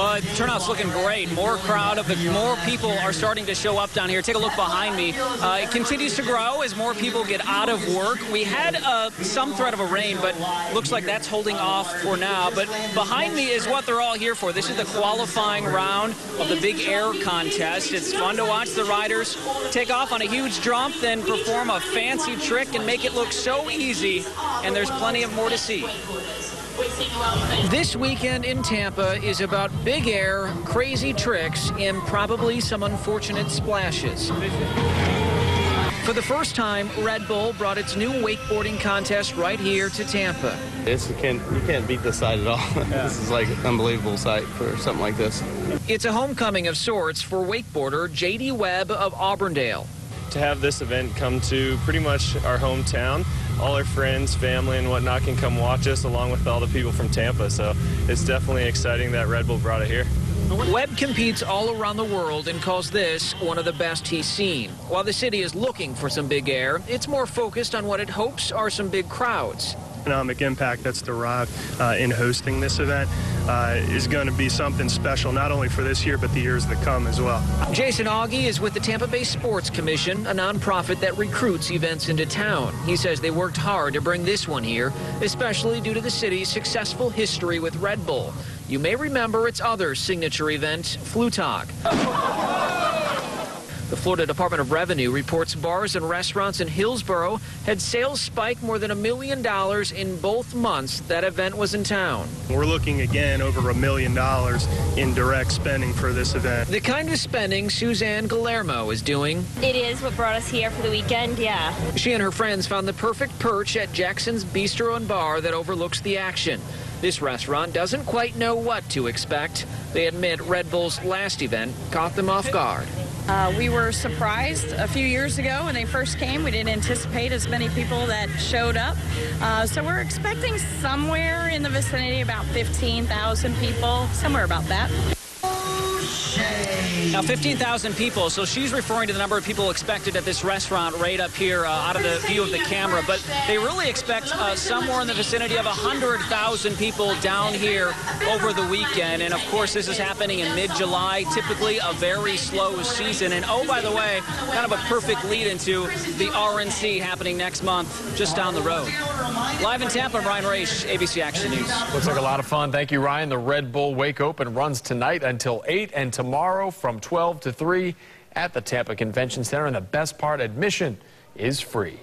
Well, the turnout's looking great. More people are starting to show up down here. Take a look behind me. It continues to grow as more people get out of work. We had some threat of a rain, but looks like that's holding off for now. But behind me is what they're all here for. This is the qualifying round of the Big Air contest. It's fun to watch the riders take off on a huge jump, then perform a fancy trick and make it look so easy. And there's plenty of more to see. This weekend in Tampa is about big air, crazy tricks, and probably some unfortunate splashes. For the first time, Red Bull brought its new wakeboarding contest right here to Tampa. You can't beat this site at all. Yeah. This is like an unbelievable site for something like this. It's a homecoming of sorts for wakeboarder J.D. Webb of Auburndale. To have this event come to pretty much our hometown, all our friends, family, and whatnot can come watch us along with all the people from Tampa. So it's definitely exciting that Red Bull brought it here. Webb competes all around the world and calls this one of the best he's seen. While the city is looking for some big air, it's more focused on what it hopes are some big crowds. Economic impact that's derived in hosting this event is going to be something special, not only for this year, but the years that come as well. Jason Aughey is with the Tampa Bay Sports Commission, a nonprofit that recruits events into town. He says they worked hard to bring this one here, especially due to the city's successful history with Red Bull. You may remember its other signature event, Flutog. The Florida Department of Revenue reports bars and restaurants in Hillsborough had sales spike more than $1 million in both months that event was in town. We're looking again over $1 million in direct spending for this event. The kind of spending Suzanne Guillermo is doing. It is what brought us here for the weekend, yeah. She and her friends found the perfect perch at Jackson's Bistro and Bar that overlooks the action. This restaurant doesn't quite know what to expect. They admit Red Bull's last event caught them off guard. We were surprised a few years ago when they first came. We didn't anticipate as many people that showed up. So we're expecting somewhere in the vicinity about 15,000 people, somewhere about that. Now, 15,000 people, so she's referring to the number of people expected at this restaurant right up here out of the view of the camera. But they really expect somewhere in the vicinity of 100,000 people down here over the weekend. And, of course, this is happening in mid-July, typically a very slow season. And, oh, by the way, kind of a perfect lead into the RNC happening next month just down the road. Live in Tampa, Ryan Raish, ABC Action News. Looks like a lot of fun. Thank you, Ryan. The Red Bull Wake Open runs tonight until 8 and tomorrow from 12 to 3 at the Tampa Convention Center. And the best part, admission is free.